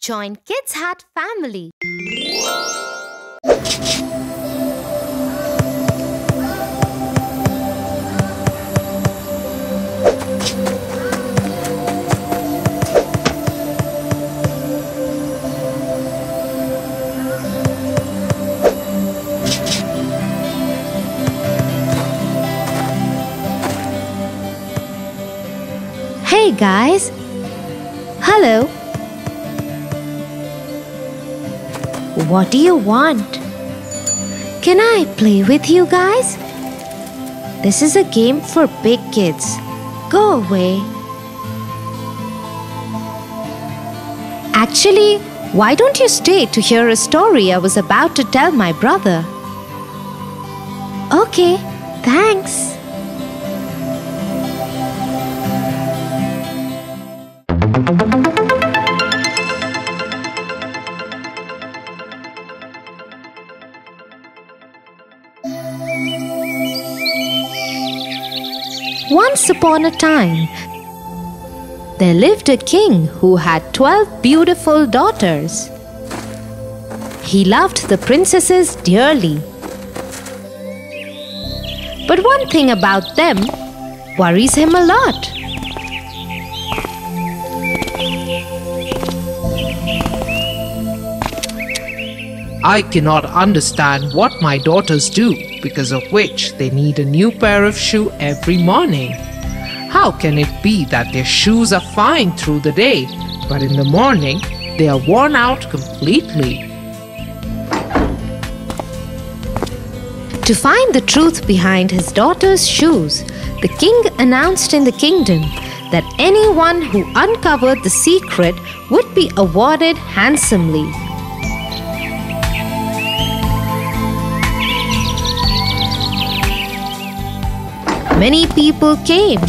Join Kids Hat family. Hey guys! Hello! What do you want? Can I play with you guys? This is a game for big kids. Go away. Actually, why don't you stay to hear a story I was about to tell my brother? Okay, thanks. Once upon a time, there lived a king who had 12 beautiful daughters. He loved the princesses dearly. But one thing about them worries him a lot. I cannot understand what my daughters do, because of which they need a new pair of shoes every morning. How can it be that their shoes are fine through the day, but in the morning they are worn out completely? To find the truth behind his daughter's shoes, the king announced in the kingdom that anyone who uncovered the secret would be awarded handsomely. Many people came.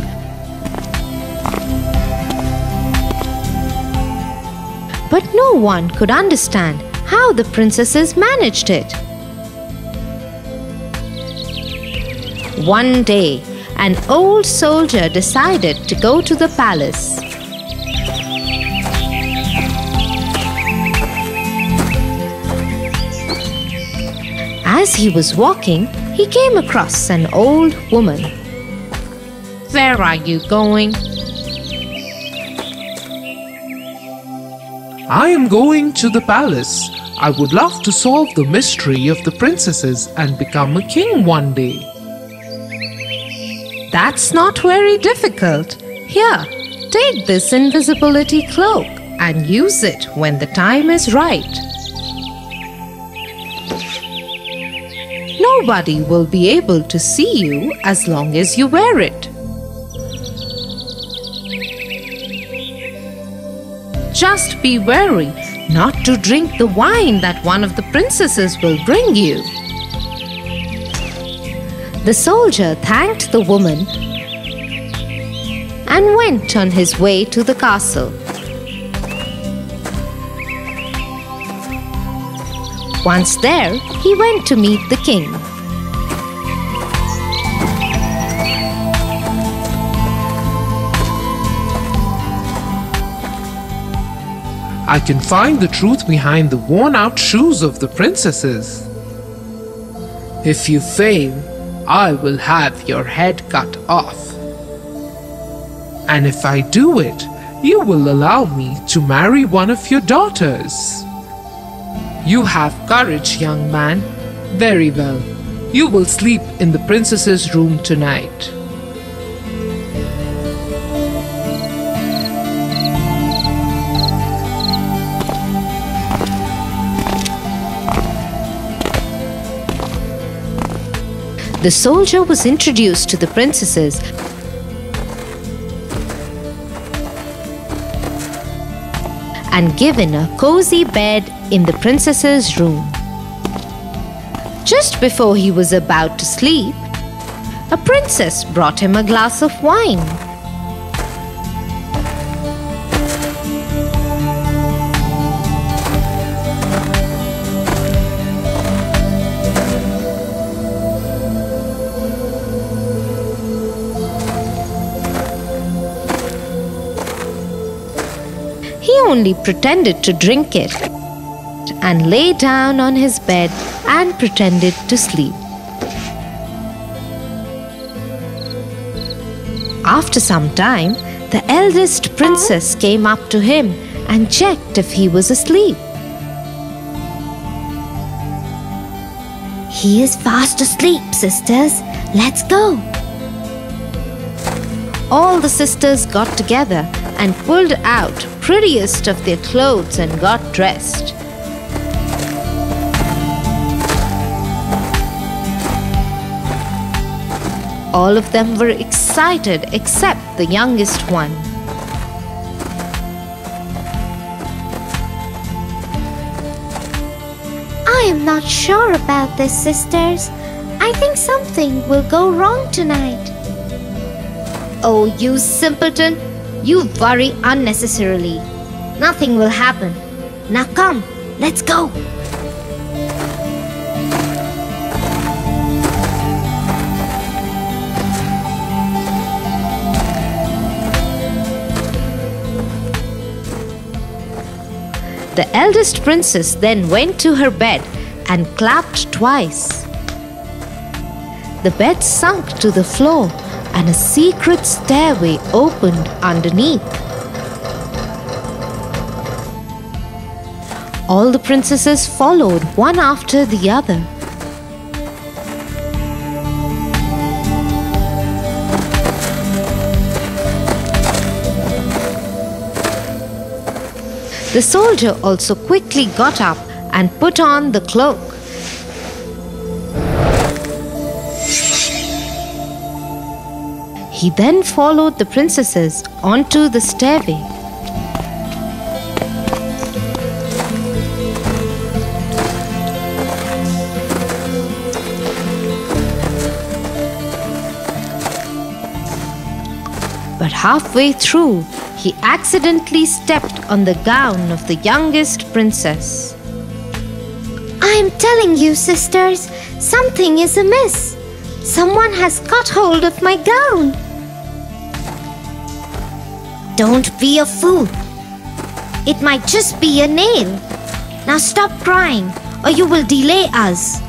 But no one could understand how the princesses managed it. One day, an old soldier decided to go to the palace. As he was walking, he came across an old woman. Where are you going? I am going to the palace. I would love to solve the mystery of the princesses and become a king one day. That's not very difficult. Here, take this invisibility cloak and use it when the time is right. Nobody will be able to see you as long as you wear it. Just be wary not to drink the wine that one of the princesses will bring you. The soldier thanked the woman and went on his way to the castle. Once there, he went to meet the king. I can find the truth behind the worn-out shoes of the princesses. If you fail, I will have your head cut off. And if I do it, you will allow me to marry one of your daughters. You have courage, young man. Very well. You will sleep in the princess's room tonight. The soldier was introduced to the princesses and given a cozy bed in the princess's room. Just before he was about to sleep, a princess brought him a glass of wine. He only pretended to drink it and lay down on his bed and pretended to sleep. After some time, the eldest princess came up to him and checked if he was asleep. He is fast asleep, sisters. Let's go. All the sisters got together and pulled out prettiest of their clothes and got dressed. All of them were excited except the youngest one. I am not sure about this, sisters. I think something will go wrong tonight. Oh, you simpleton! You worry unnecessarily. Nothing will happen. Now come, let's go. The eldest princess then went to her bed and clapped twice. The bed sunk to the floor and a secret stairway opened underneath. All the princesses followed one after the other. The soldier also quickly got up and put on the cloak. He then followed the princesses onto the stairway. But halfway through, he accidentally stepped on the gown of the youngest princess. I am telling you, sisters, something is amiss. Someone has got hold of my gown. Don't be a fool. It might just be a nail. Now stop crying, or you will delay us.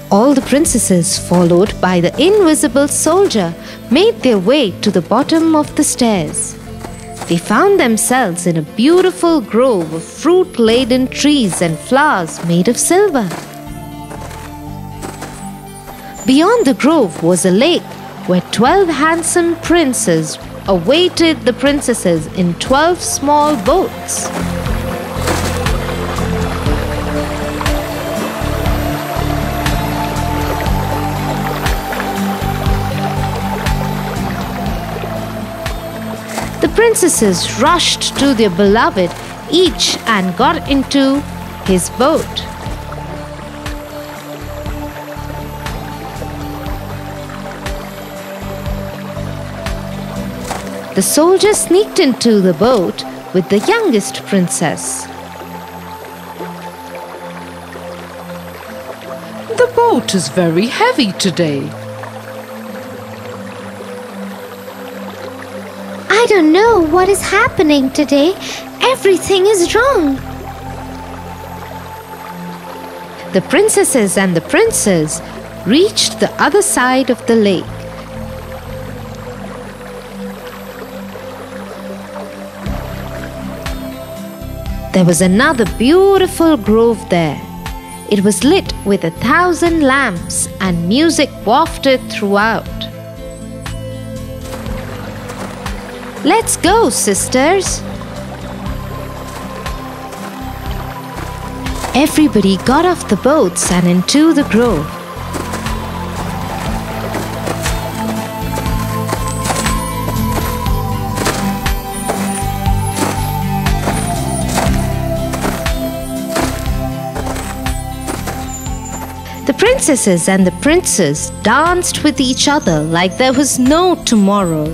All the princesses, followed by the invisible soldier, made their way to the bottom of the stairs. They found themselves in a beautiful grove of fruit-laden trees and flowers made of silver. Beyond the grove was a lake where 12 handsome princes awaited the princesses in 12 small boats. The princesses rushed to their beloved, each and got into his boat. The soldier sneaked into the boat with the youngest princess. The boat is very heavy today. I don't know what is happening today. Everything is wrong. The princesses and the princes reached the other side of the lake. There was another beautiful grove there. It was lit with 1,000 lamps and music wafted throughout. Let's go, sisters! Everybody got off the boats and into the grove. The princesses and the princes danced with each other like there was no tomorrow.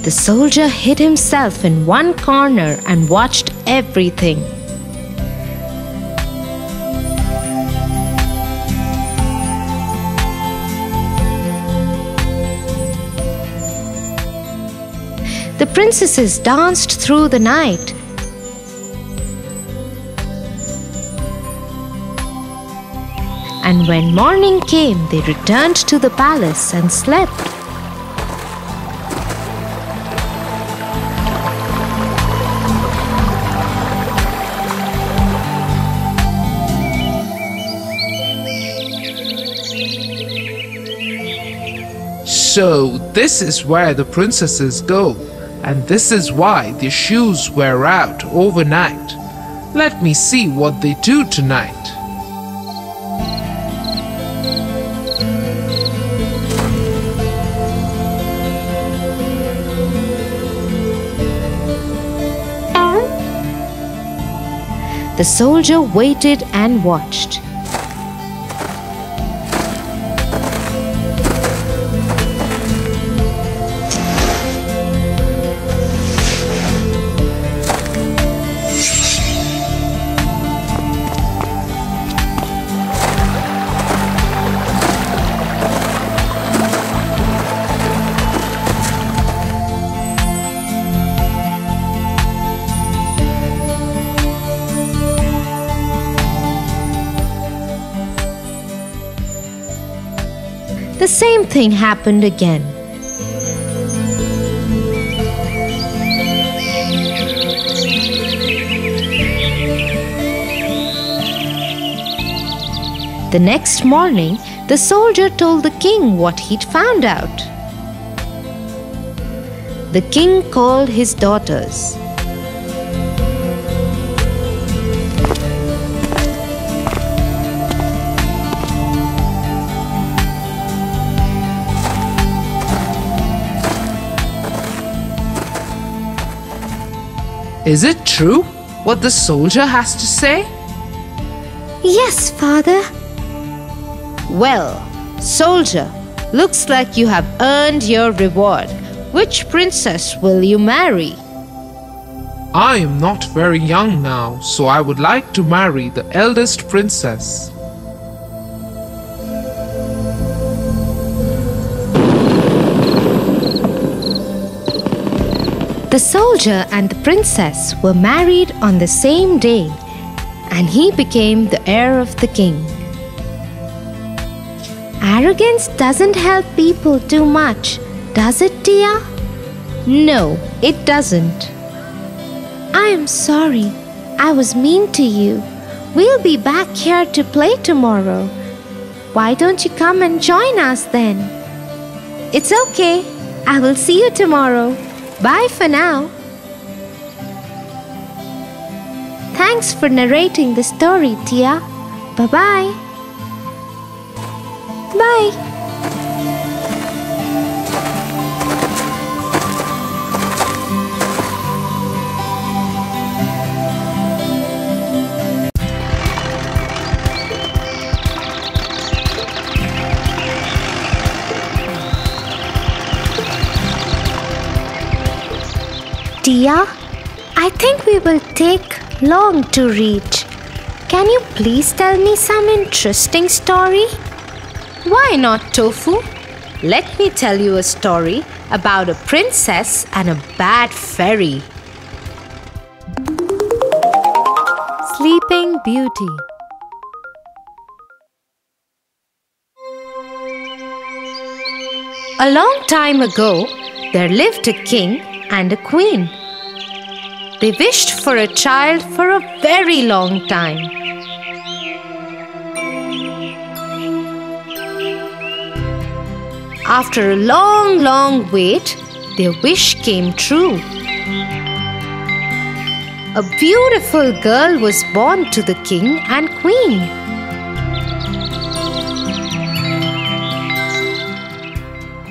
The soldier hid himself in one corner and watched everything. the princesses danced through the night. And when morning came, they returned to the palace and slept. So this is where the princesses go, and this is why their shoes wear out overnight. Let me see what they do tonight. The soldier waited and watched. The same thing happened again. The next morning, the soldier told the king what he'd found out. The king called his daughters. Is it true what the soldier has to say? Yes, father. Well, soldier, looks like you have earned your reward. Which princess will you marry? I am not very young now, so I would like to marry the eldest princess. The soldier and the princess were married on the same day, and he became the heir of the king. Arrogance doesn't help people too much, does it, Tia? No, it doesn't. I am sorry. I was mean to you. We'll be back here to play tomorrow. Why don't you come and join us then? It's okay. I will see you tomorrow. Bye for now. Thanks for narrating the story, Tia. Bye-bye. Bye. Tia, I think we will take long to reach. Can you please tell me some interesting story? Why not, Tofu? Let me tell you a story about a princess and a bad fairy. Sleeping Beauty. A long time ago, there lived a king and a queen. They wished for a child for a very long time. After a long wait, their wish came true. A beautiful girl was born to the king and queen.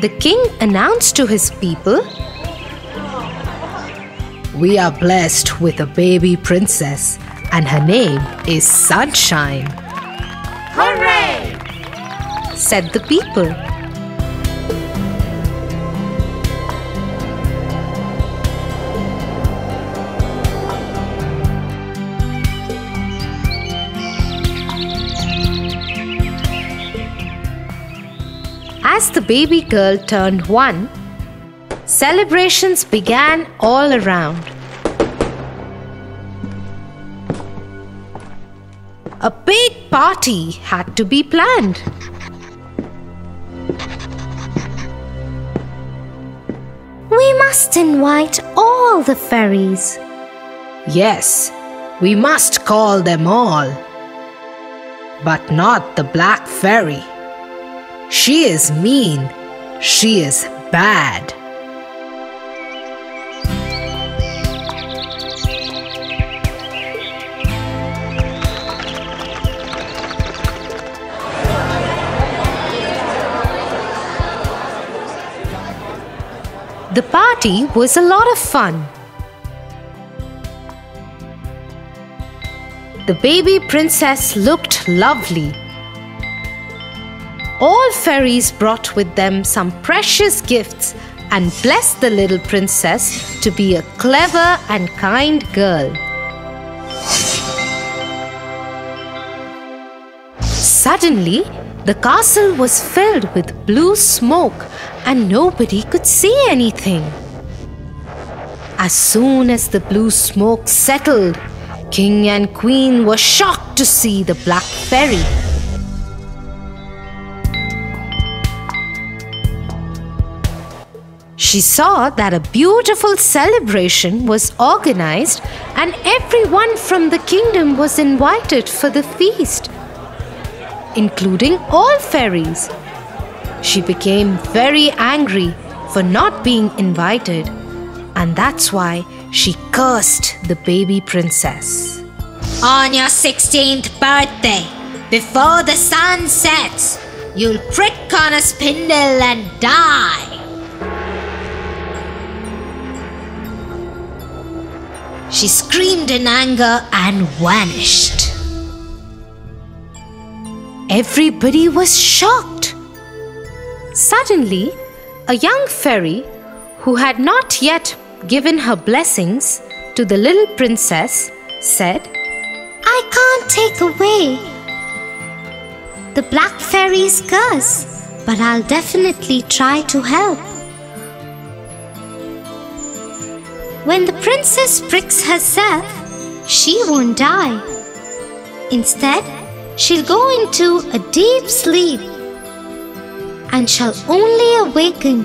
The king announced to his people, "We are blessed with a baby princess, and her name is Sunshine." Hooray! Said the people. As the baby girl turned 1, Celebrations began all around. A big party had to be planned. We must invite all the fairies. Yes, we must call them all. But not the Black Fairy. She is mean. She is bad. The party was a lot of fun. The baby princess looked lovely. All fairies brought with them some precious gifts and blessed the little princess to be a clever and kind girl. Suddenly, the castle was filled with blue smoke and nobody could see anything. As soon as the blue smoke settled, King and Queen were shocked to see the Black Fairy. She saw that a beautiful celebration was organized and everyone from the kingdom was invited for the feast, including all fairies. She became very angry for not being invited, and that's why she cursed the baby princess. On your 16th birthday, before the sun sets, you'll prick on a spindle and die. She screamed in anger and vanished. Everybody was shocked. Suddenly, a young fairy who had not yet given her blessings to the little princess said, I can't take away the Black Fairy's curse, but I'll definitely try to help. When the princess pricks herself, she won't die. Instead, she'll go into a deep sleep and shall only awaken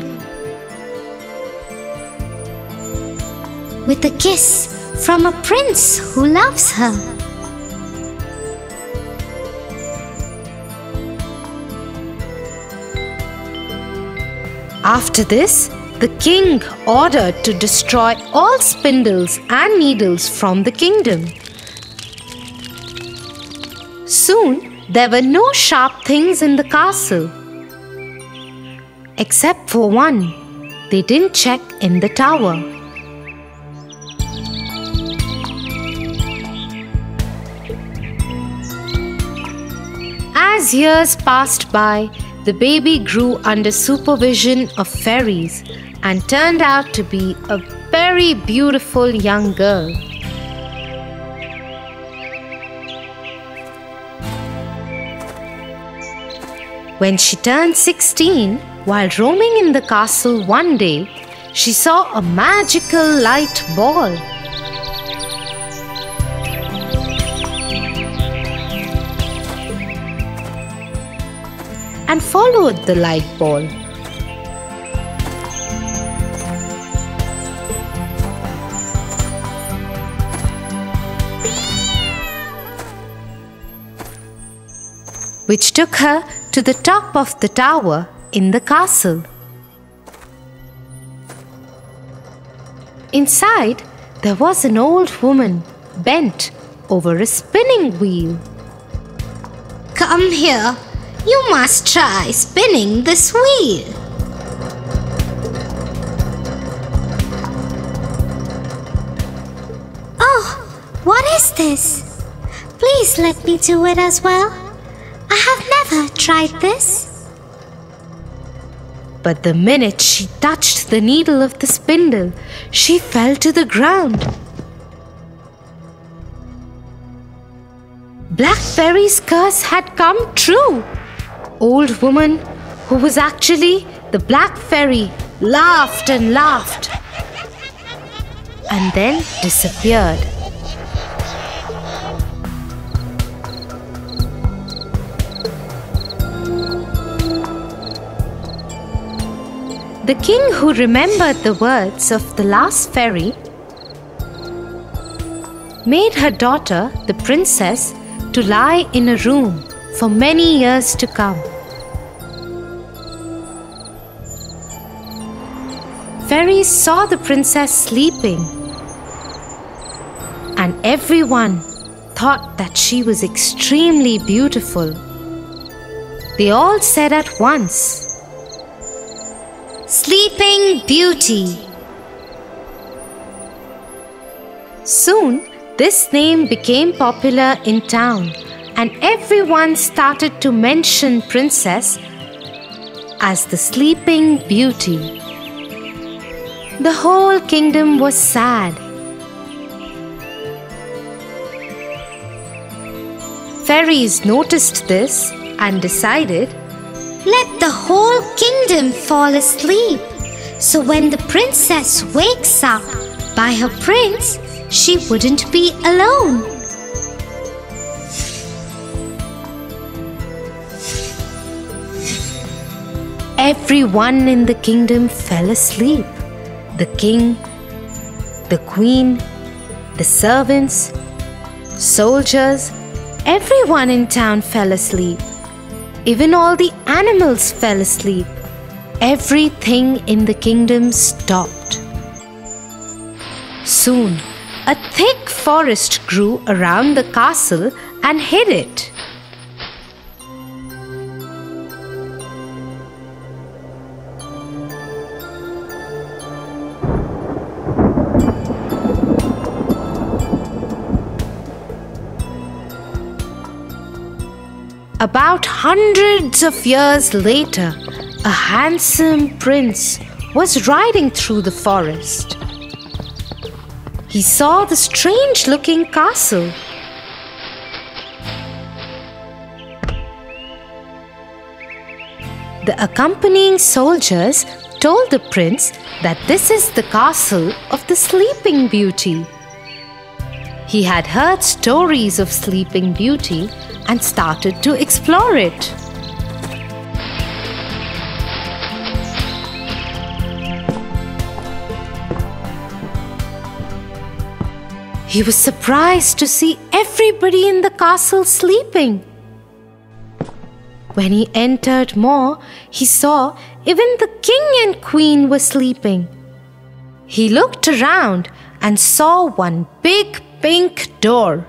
with a kiss from a prince who loves her. After this, the king ordered to destroy all spindles and needles from the kingdom. Soon, there were no sharp things in the castle. Except for one, they didn't check in the tower. As years passed by, the baby grew under supervision of fairies and turned out to be a very beautiful young girl. When she turned 16, while roaming in the castle one day, she saw a magical light ball. And followed the light ball. Which took her to the top of the tower in the castle. Inside, there was an old woman bent over a spinning wheel. Come here. You must try spinning this wheel. Oh, what is this? Please let me do it as well. I have never tried this. But the minute she touched the needle of the spindle, she fell to the ground. Black Fairy's curse had come true. Old woman, who was actually the Black Fairy, laughed and laughed, and then disappeared. The king, who remembered the words of the last fairy, made her daughter, the princess, to lie in a room for many years to come. Fairies saw the princess sleeping, and everyone thought that she was extremely beautiful. They all said at once, Sleeping Beauty. Soon, this name became popular in town, and everyone started to mention Princess as the Sleeping Beauty. The whole kingdom was sad. Fairies noticed this and decided, Let the whole kingdom fall asleep, so when the princess wakes up by her prince, she wouldn't be alone. everyone in the kingdom fell asleep. The king, the queen, the servants, soldiers, everyone in town fell asleep. Even all the animals fell asleep. Everything in the kingdom stopped. Soon, a thick forest grew around the castle and hid it. About hundreds of years later, a handsome prince was riding through the forest. He saw the strange-looking castle. The accompanying soldiers told the prince that this is the castle of the Sleeping Beauty. He had heard stories of Sleeping Beauty and started to explore it. He was surprised to see everybody in the castle sleeping. When he entered more, he saw even the king and queen were sleeping. He looked around and saw one big pink door.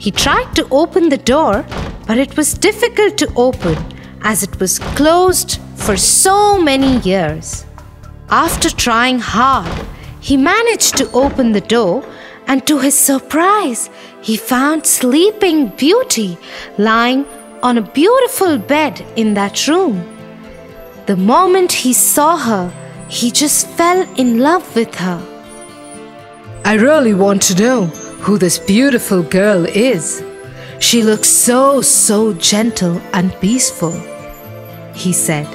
He tried to open the door, but it was difficult to open as it was closed for so many years. After trying hard, he managed to open the door, and to his surprise, he found Sleeping Beauty lying on a beautiful bed in that room. The moment he saw her, he just fell in love with her. I really want to know who this beautiful girl is. She looks so gentle and peaceful, he said.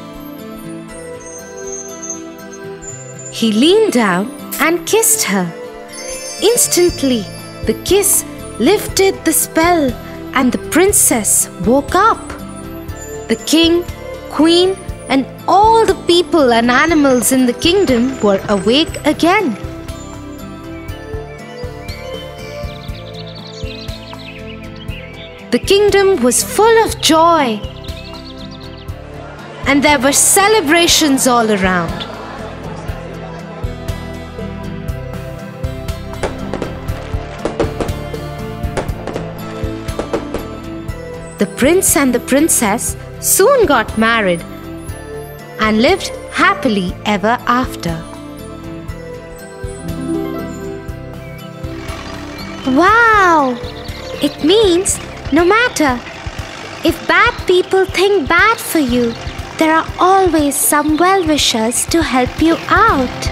He leaned down and kissed her. Instantly, the kiss lifted the spell and the princess woke up. The king, queen, and all the people and animals in the kingdom were awake again. The kingdom was full of joy, and there were celebrations all around. The prince and the princess soon got married and lived happily ever after. Wow! It means no matter if bad people think bad for you, there are always some well-wishers to help you out.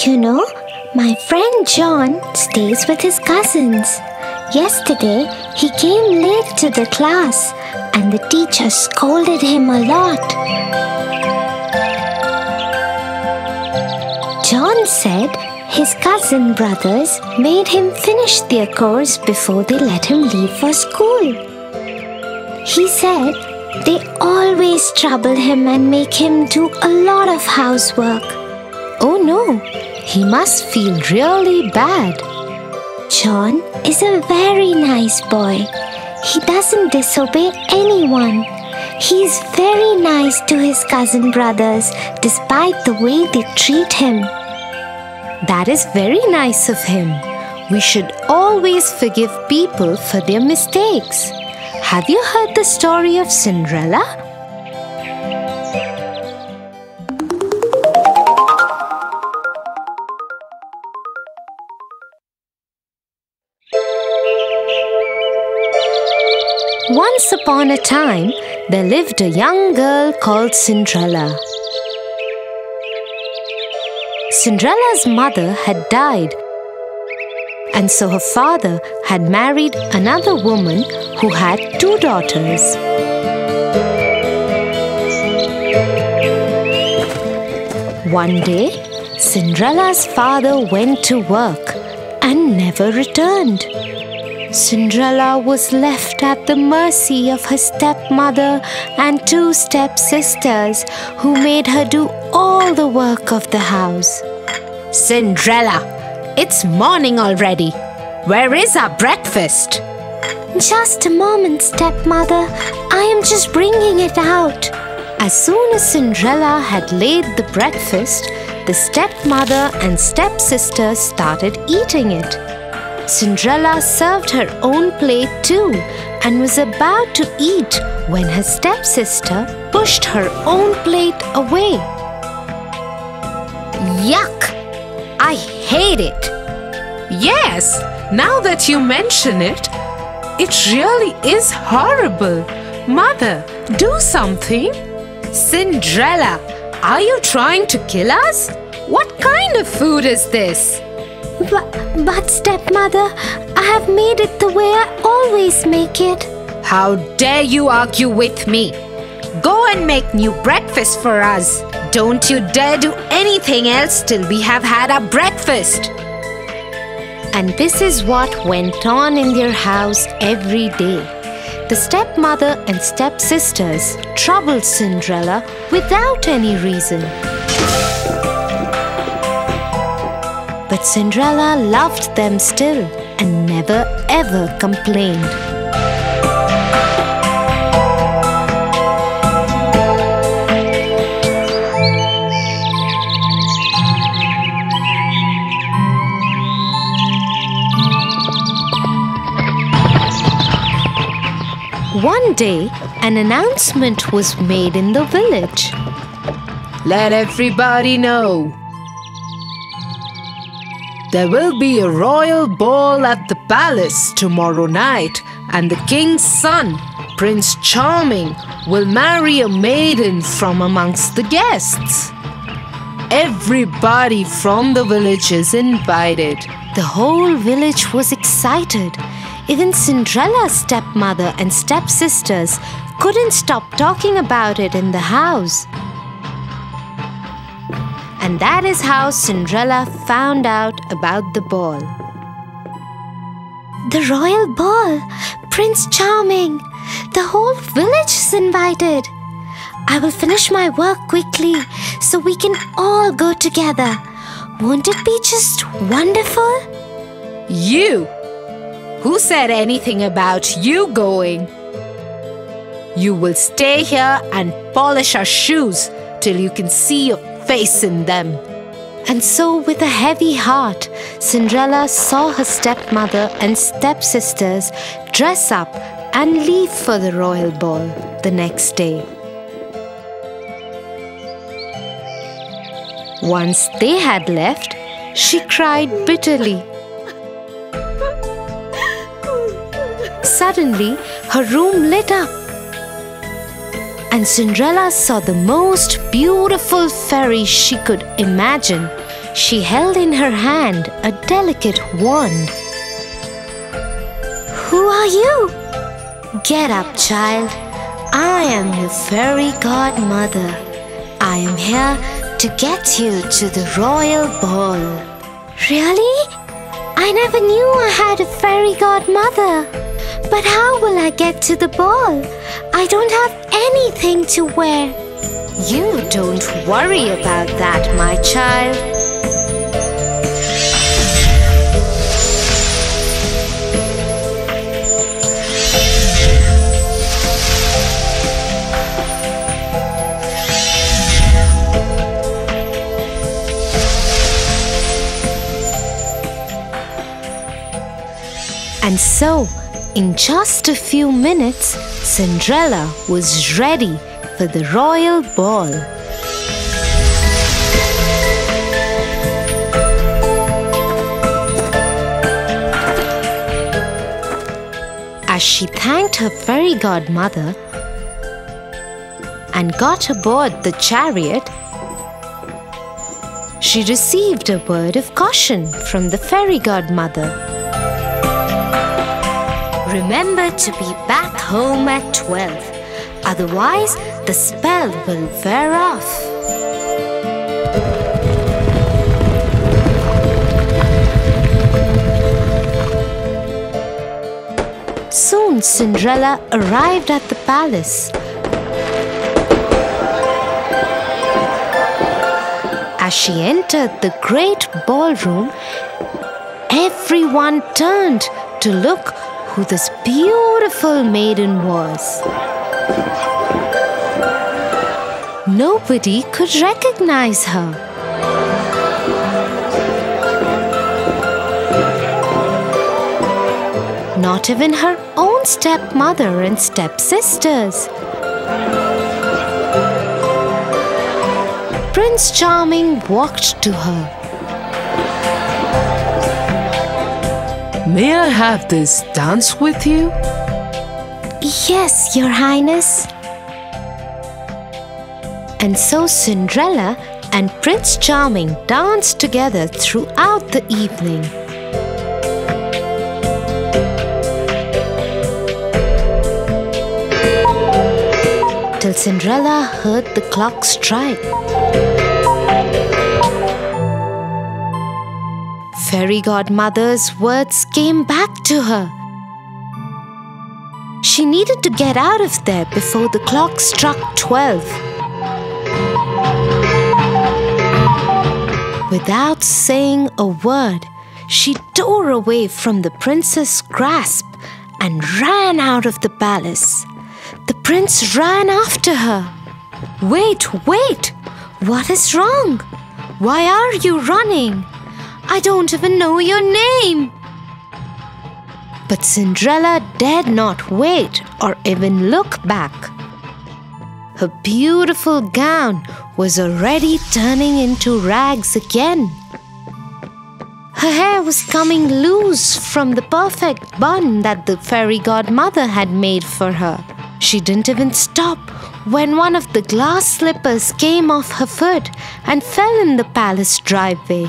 You know, my friend John stays with his cousins. Yesterday, he came late to the class and the teacher scolded him a lot. John said his cousin brothers made him finish their course before they let him leave for school. He said they always trouble him and make him do a lot of housework. Oh no, he must feel really bad. John is a very nice boy. He doesn't disobey anyone. He's very nice to his cousin brothers despite the way they treat him. That is very nice of him. We should always forgive people for their mistakes. Have you heard the story of Cinderella? Once upon a time, there lived a young girl called Cinderella. Cinderella's mother had died, and so her father had married another woman who had 2 daughters. One day, Cinderella's father went to work and never returned. Cinderella was left at the mercy of her stepmother and 2 stepsisters who made her do all the work of the house. Cinderella, it's morning already. Where is our breakfast? Just a moment, stepmother. I am just bringing it out. As soon as Cinderella had laid the breakfast, the stepmother and stepsisters started eating it. Cinderella served her own plate too and was about to eat when her stepsister pushed her own plate away. Yuck! I hate it. Yes, now that you mention it, it really is horrible. Mother, do something. Cinderella, are you trying to kill us? What kind of food is this? But stepmother, I have made it the way I always make it. How dare you argue with me? Go and make new breakfast for us. Don't you dare do anything else till we have had our breakfast. And this is what went on in their house every day. The stepmother and stepsisters troubled Cinderella without any reason. But Cinderella loved them still and never ever complained. One day, an announcement was made in the village. Let everybody know. There will be a royal ball at the palace tomorrow night, and the king's son, Prince Charming, will marry a maiden from amongst the guests. Everybody from the village is invited. The whole village was excited. Even Cinderella's stepmother and stepsisters couldn't stop talking about it in the house. And that is how Cinderella found out about the ball. The royal ball! Prince Charming! The whole village is invited. I will finish my work quickly so we can all go together. Won't it be just wonderful? You! Who said anything about you going? You will stay here and polish our shoes till you can see your face in them. And so, with a heavy heart, Cinderella saw her stepmother and stepsisters dress up and leave for the royal ball the next day. Once they had left, she cried bitterly. Suddenly, her room lit up, and Cinderella saw the most beautiful fairy she could imagine. She held in her hand a delicate wand. Who are you? Get up, child. I am your fairy godmother. I am here to get you to the royal ball. Really? I never knew I had a fairy godmother. But how will I get to the ball? I don't have anything to wear. You don't worry about that, my child. And so, in just a few minutes, Cinderella was ready for the royal ball. As she thanked her fairy godmother and got aboard the chariot, she received a word of caution from the fairy godmother. Remember to be back home at 12. Otherwise, the spell will wear off. Soon Cinderella arrived at the palace. As she entered the great ballroom, everyone turned to look who this beautiful maiden was. Nobody could recognize her. Not even her own stepmother and stepsisters. Prince Charming walked to her. May I have this dance with you? Yes, Your Highness. And so Cinderella and Prince Charming danced together throughout the evening. Till Cinderella heard the clock strike. Fairy godmother's words came back to her. She needed to get out of there before the clock struck 12. Without saying a word, she tore away from the prince's grasp and ran out of the palace. The prince ran after her. "Wait, wait! What is wrong? Why are you running? I don't even know your name." But Cinderella dared not wait or even look back. Her beautiful gown was already turning into rags again. Her hair was coming loose from the perfect bun that the fairy godmother had made for her. She didn't even stop when one of the glass slippers came off her foot and fell in the palace driveway.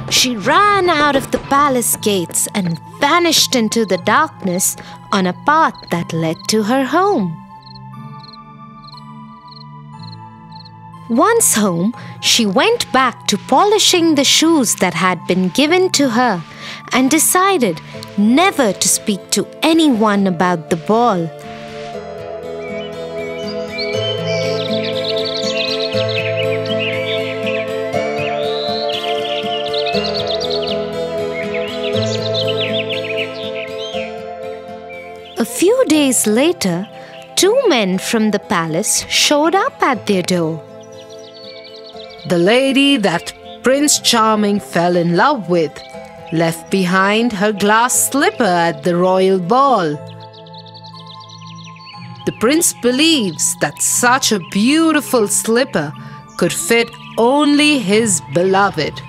She ran out of the palace gates and vanished into the darkness on a path that led to her home. Once home, she went back to polishing the shoes that had been given to her and decided never to speak to anyone about the ball. A few days later, two men from the palace showed up at their door. The lady that Prince Charming fell in love with left behind her glass slipper at the royal ball. The prince believes that such a beautiful slipper could fit only his beloved.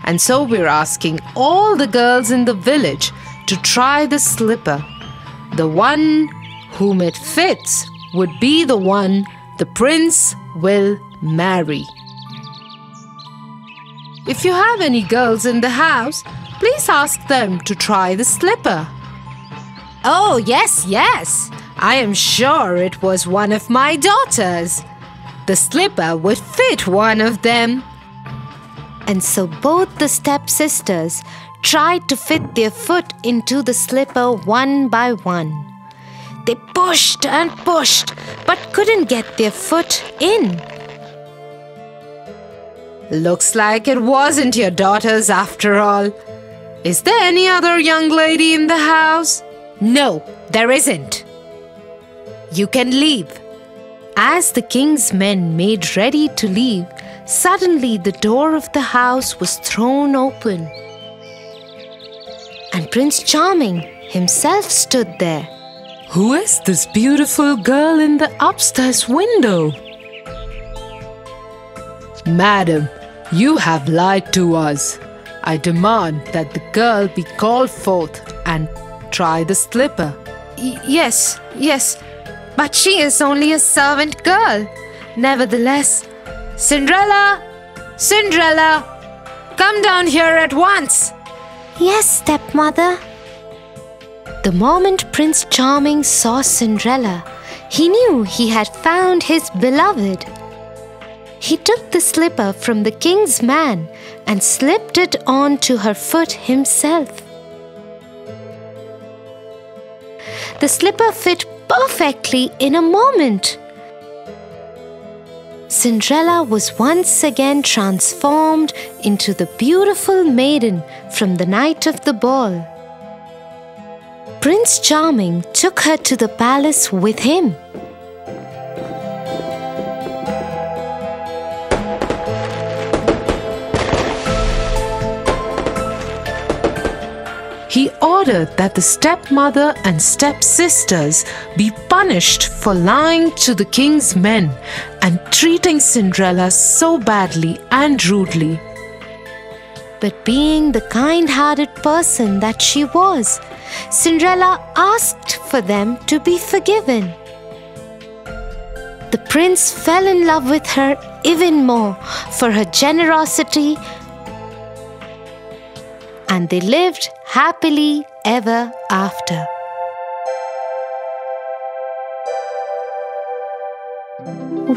And so we're asking all the girls in the village to try the slipper. The one whom it fits would be the one the prince will marry. If you have any girls in the house, please ask them to try the slipper. Oh, yes, yes. I am sure it was one of my daughters. The slipper would fit one of them. And so both the stepsisters tried to fit their foot into the slipper one by one. They pushed and pushed, but couldn't get their foot in. Looks like it wasn't your daughters after all. Is there any other young lady in the house? No, there isn't. You can leave. As the king's men made ready to leave, suddenly the door of the house was thrown open. And Prince Charming himself stood there. Who is this beautiful girl in the upstairs window? Madam, you have lied to us. I demand that the girl be called forth and try the slipper. Yes, but she is only a servant girl. Nevertheless, Cinderella! Cinderella! Come down here at once! Yes, stepmother. the moment Prince Charming saw Cinderella, he knew he had found his beloved. He took the slipper from the king's man and slipped it onto her foot himself. The slipper fit perfectly in a moment. Cinderella was once again transformed into the beautiful maiden from the night of the ball. Prince Charming took her to the palace with him. He ordered that the stepmother and stepsisters be punished for lying to the king's men and treating Cinderella so badly and rudely. But being the kind-hearted person that she was, Cinderella asked for them to be forgiven. The prince fell in love with her even more for her generosity, and they lived happily ever after.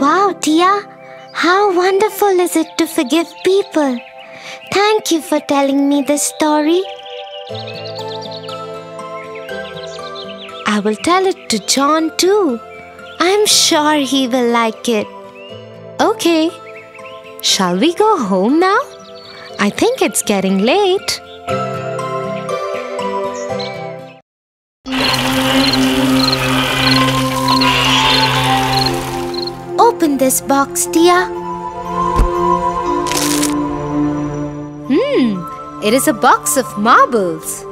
Wow, Tia! How wonderful is it to forgive people! Thank you for telling me this story. I will tell it to John too. I'm sure he will like it. Okay, shall we go home now? I think it's getting late. Open this box, Tia. It is a box of marbles.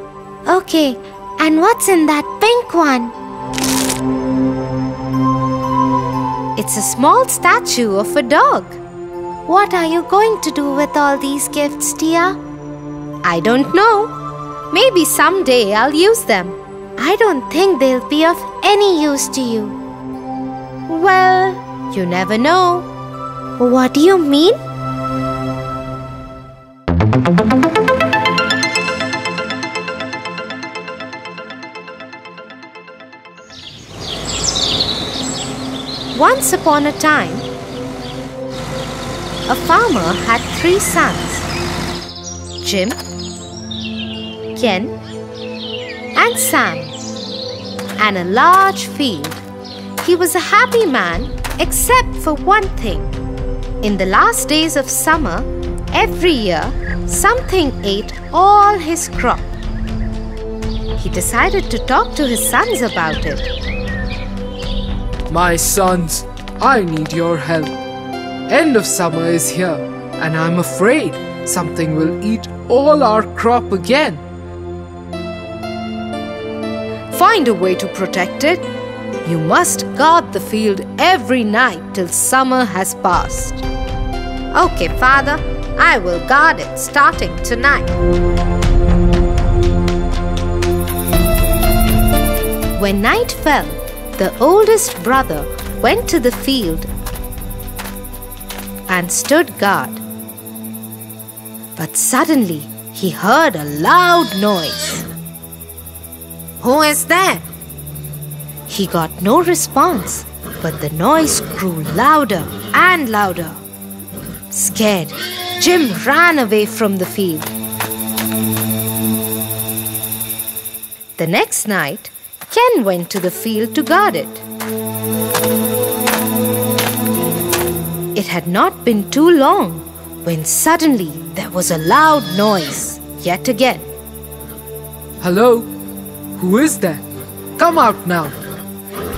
Okay, and what's in that pink one? It's a small statue of a dog. What are you going to do with all these gifts, Tia? I don't know. Maybe someday I'll use them. I don't think they'll be of any use to you. Well, you never know. What do you mean? Once upon a time, a farmer had 3 sons, Jim, Ken, and Sam, and a large field. He was a happy man except for one thing. In the last days of summer, every year, something ate all his crop. He decided to talk to his sons about it. My sons, I need your help. End of summer is here, and I'm afraid something will eat all our crop again. Find a way to protect it. You must guard the field every night till summer has passed. Okay, Father, I will guard it starting tonight. When night fell, the oldest brother went to the field and stood guard. But suddenly he heard a loud noise. "Who is there?" He got no response, but the noise grew louder and louder. Scared, Jim ran away from the field. The next night, Ken went to the field to guard it. It had not been too long when suddenly there was a loud noise yet again. Hello? Who is there? Come out now.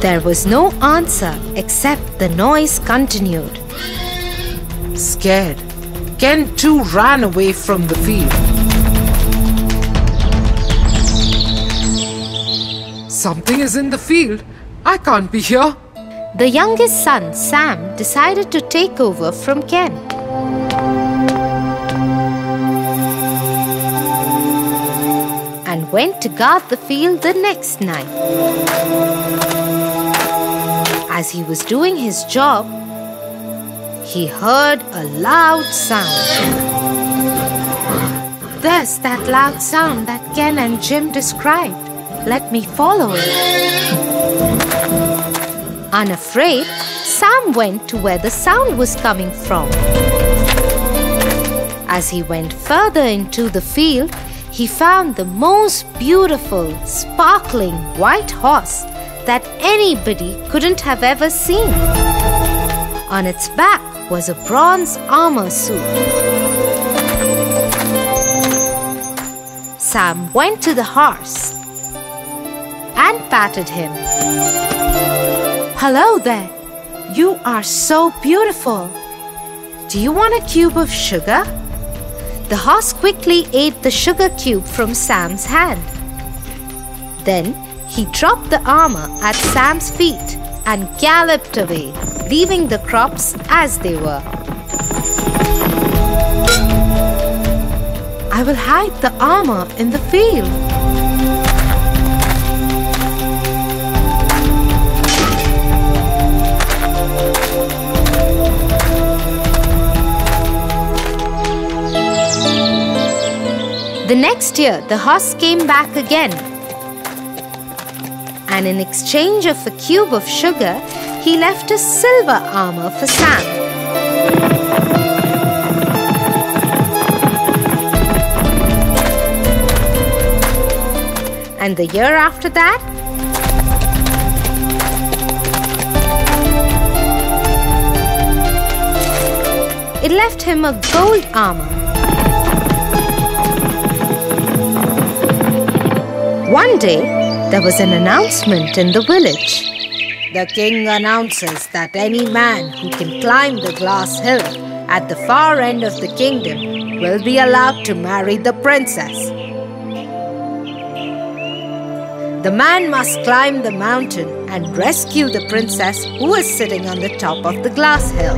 There was no answer except the noise continued. Scared, Ken too ran away from the field. Something is in the field. I can't be here. The youngest son, Sam, decided to take over from Ken. And went to guard the field the next night. As he was doing his job, he heard a loud sound. There's that loud sound that Ken and Jim described. Let me follow it. Unafraid, Sam went to where the sound was coming from. As he went further into the field, he found the most beautiful, sparkling white horse that anybody couldn't have ever seen. On its back was a bronze armor suit. Sam went to the horse and patted him. "Hello there. You are so beautiful. Do you want a cube of sugar?" The horse quickly ate the sugar cube from Sam's hand. Then he dropped the armor at Sam's feet and galloped away, leaving the crops as they were. "I will hide the armor in the field." The next year, the horse came back again. And in exchange of a cube of sugar, he left a silver armor for Sam. And the year after that, it left him a gold armor. One day, there was an announcement in the village. "The king announces that any man who can climb the glass hill at the far end of the kingdom will be allowed to marry the princess. The man must climb the mountain and rescue the princess who is sitting on the top of the glass hill."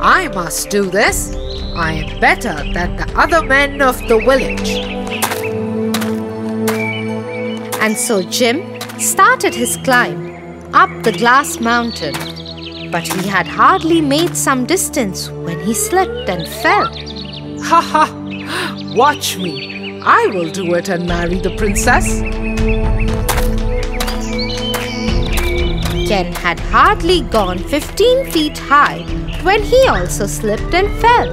"I must do this. I am better than the other men of the village." And so Jim started his climb up the glass mountain. But he had hardly made some distance when he slipped and fell. Ha ha! Watch me. I will do it and marry the princess. Ken had hardly gone 15 feet high when he also slipped and fell.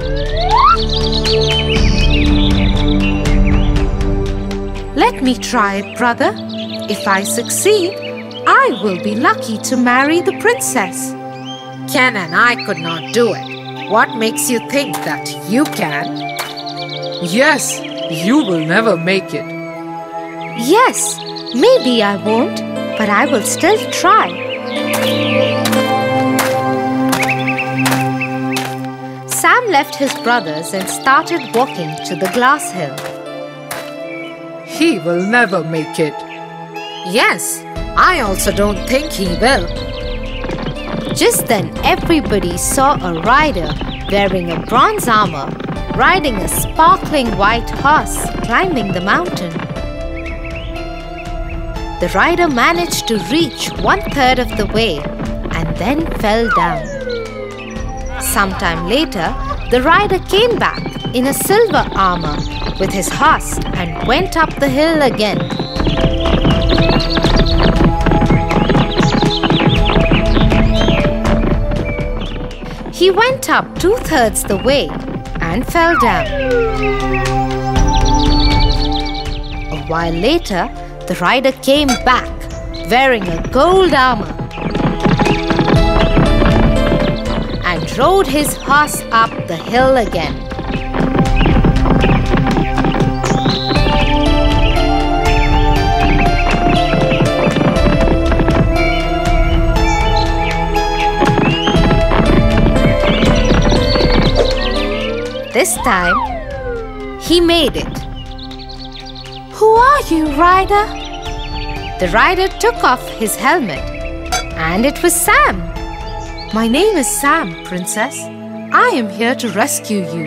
"Let me try it, brother. If I succeed, I will be lucky to marry the princess." "Ken and I could not do it. What makes you think that you can?" Yes, you will never make it. "Yes, maybe I won't, but I will still try." Sam left his brothers and started walking to the glass hill. He will never make it. "Yes, I also don't think he will." Just then, everybody saw a rider wearing a bronze armor, riding a sparkling white horse, climbing the mountain. the rider managed to reach 1/3 of the way and then fell down. Sometime later, the rider came back in a silver armor with his horse and went up the hill again. He went up 2/3 the way and fell down. A while later, the rider came back wearing a gold armor and rode his horse up the hill again. This time, he made it. "Who are you, rider?" The rider took off his helmet, and it was Sam. "My name is Sam, Princess. I am here to rescue you."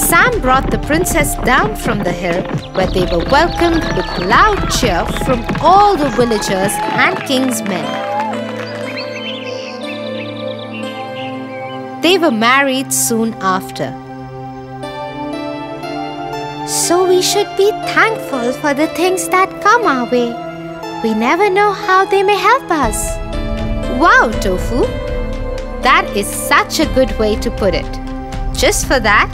Sam brought the princess down from the hill, where they were welcomed with loud cheer from all the villagers and king's men. They were married soon after. So we should be thankful for the things that come our way. We never know how they may help us. Wow, Tofu! That is such a good way to put it. Just for that,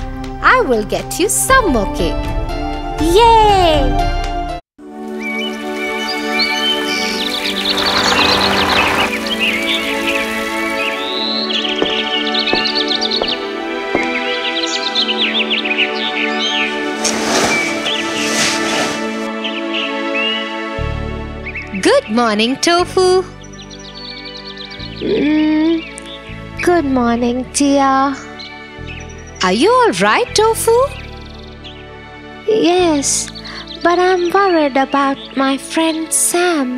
I will get you some more cake. Yay! Good morning, Tofu. Good morning, Tia. Are you all right, Tofu? Yes, but I'm worried about my friend Sam.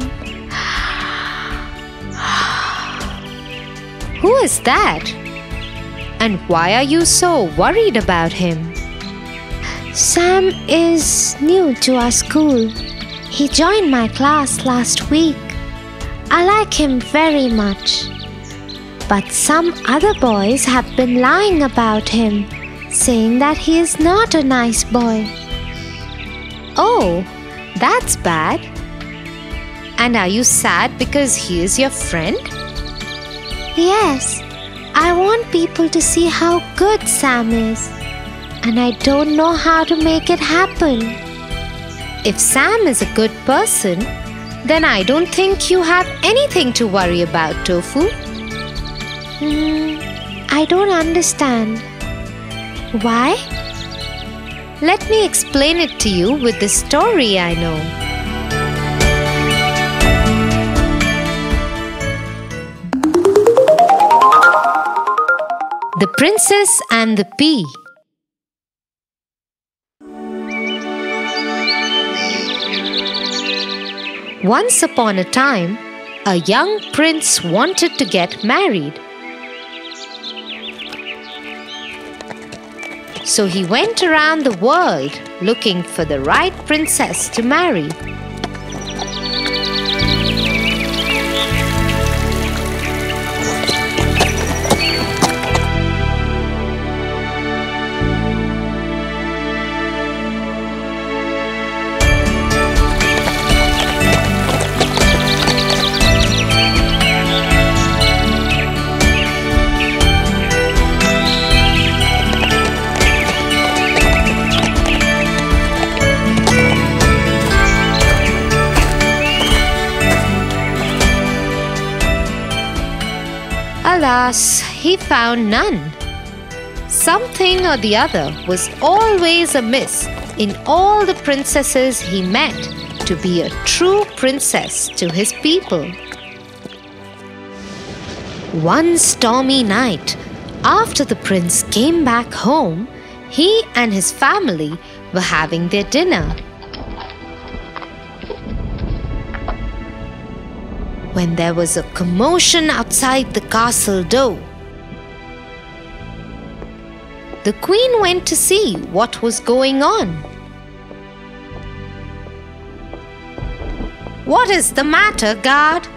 Who is that? And why are you so worried about him? Sam is new to our school. He joined my class last week. I like him very much. But some other boys have been lying about him, saying that he is not a nice boy. Oh, that's bad. And are you sad because he is your friend? Yes, I want people to see how good Sam is. And I don't know how to make it happen. If Sam is a good person, then I don't think you have anything to worry about, Tofu. I don't understand. Why? Let me explain it to you with the story I know. The Princess and the Pea. Once upon a time, a young prince wanted to get married. So he went around the world looking for the right princess to marry. Alas, he found none. Something or the other was always amiss in all the princesses he met to be a true princess to his people. One stormy night, after the prince came back home, he and his family were having their dinner. When there was a commotion outside the castle door. The queen went to see what was going on. "What is the matter, guard?"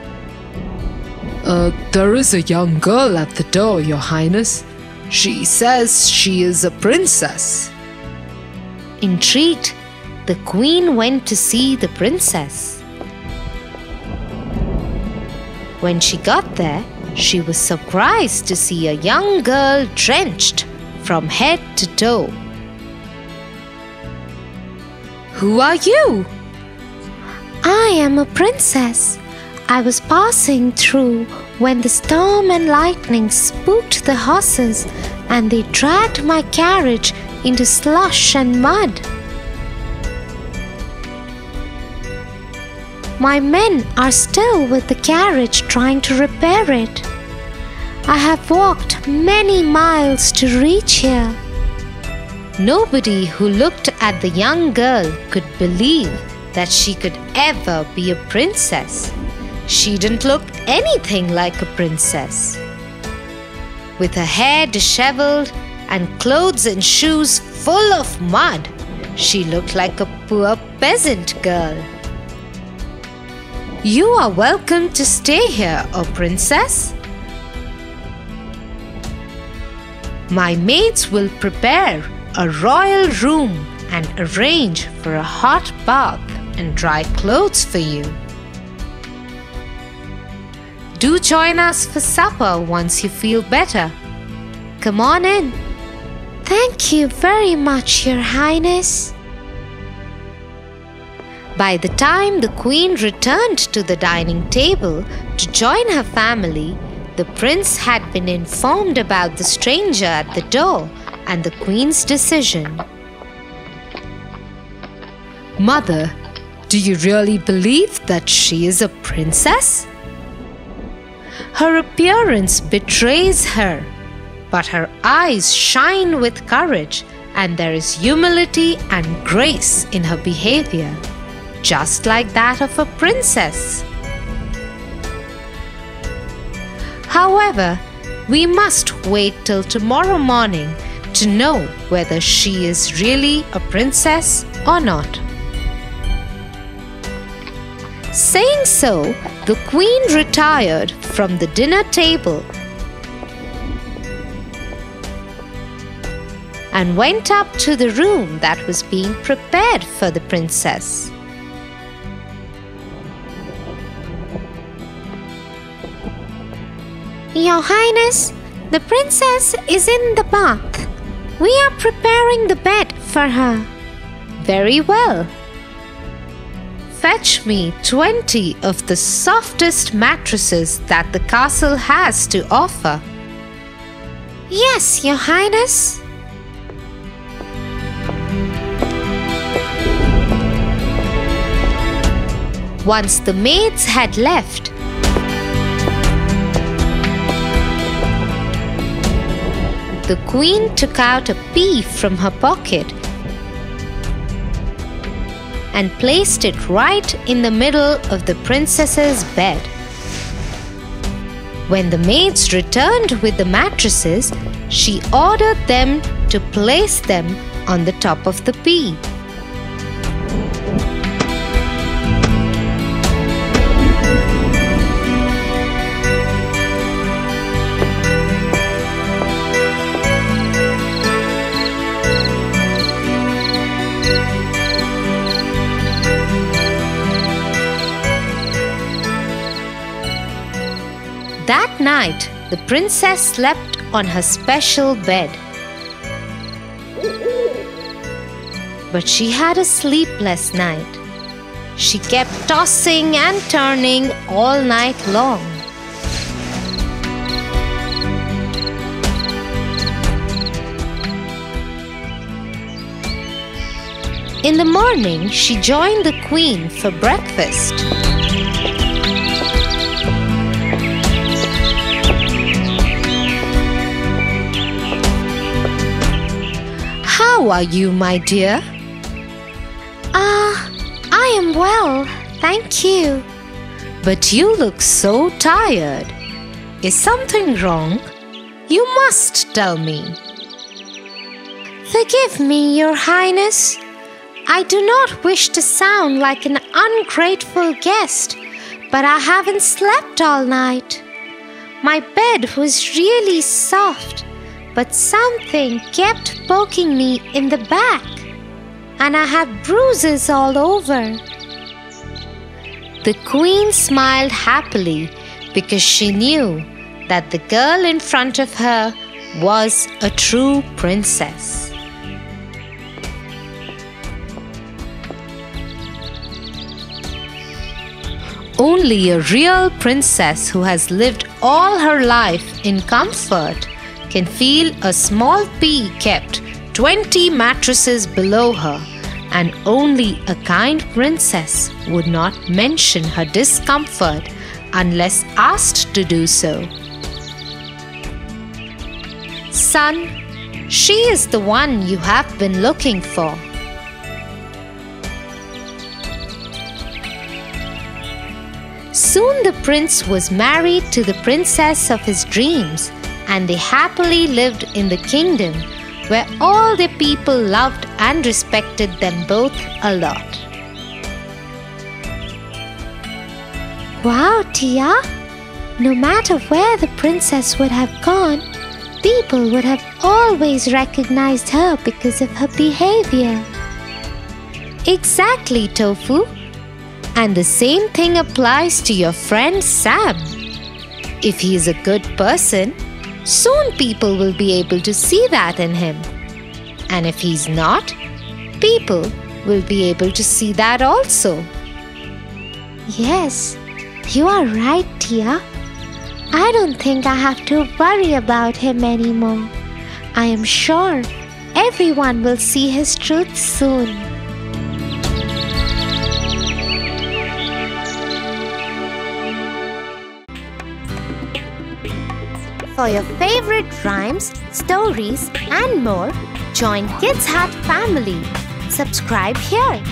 There is a young girl at the door, Your Highness. She says she is a princess." Intrigued, the queen went to see the princess. When she got there, she was surprised to see a young girl drenched from head to toe. "Who are you?" I am a princess. I was passing through when the storm and lightning spooked the horses and they dragged my carriage into slush and mud. My men are still with the carriage trying to repair it. I have walked many miles to reach here. Nobody who looked at the young girl could believe that she could ever be a princess. She didn't look anything like a princess. With her hair disheveled and clothes and shoes full of mud, she looked like a poor peasant girl. "You are welcome to stay here, O princess. My maids will prepare a royal room and arrange for a hot bath and dry clothes for you. Do join us for supper once you feel better. Come on in." Thank you very much, Your Highness. By the time the queen returned to the dining table to join her family, the prince had been informed about the stranger at the door and the queen's decision. "Mother, do you really believe that she is a princess?" Her appearance betrays her, but her eyes shine with courage and there is humility and grace in her behavior, just like that of a princess. However, we must wait till tomorrow morning to know whether she is really a princess or not. Saying so, the queen retired from the dinner table and went up to the room that was being prepared for the princess. Your Highness, the princess is in the bath. We are preparing the bed for her. Very well. Fetch me 20 of the softest mattresses that the castle has to offer. Yes, Your Highness. Once the maids had left, the queen took out a pea from her pocket and placed it right in the middle of the princess's bed. When the maids returned with the mattresses, she ordered them to place them on the top of the pea. That night, the princess slept on her special bed. But she had a sleepless night. She kept tossing and turning all night long. In the morning, she joined the queen for breakfast. How are you, my dear? I am well, thank you. But you look so tired. Is something wrong? You must tell me. Forgive me, Your Highness. I do not wish to sound like an ungrateful guest, but I haven't slept all night. My bed was really soft, but something kept poking me in the back, and I had bruises all over. The queen smiled happily because she knew that the girl in front of her was a true princess. Only a real princess who has lived all her life in comfort can feel a small pea kept 20 mattresses below her, and only a kind princess would not mention her discomfort unless asked to do so. Son, she is the one you have been looking for. Soon the prince was married to the princess of his dreams, and they happily lived in the kingdom where all the people loved and respected them both a lot. Wow, Tia! No matter where the princess would have gone, people would have always recognized her because of her behavior. Exactly, Tofu. And the same thing applies to your friend Sam. If he is a good person, soon people will be able to see that in him. And if he's not, people will be able to see that also. Yes, you are right, Tia. I don't think I have to worry about him anymore. I am sure everyone will see his truth soon. For your favorite rhymes, stories, and more, join Kids Heart family. Subscribe here.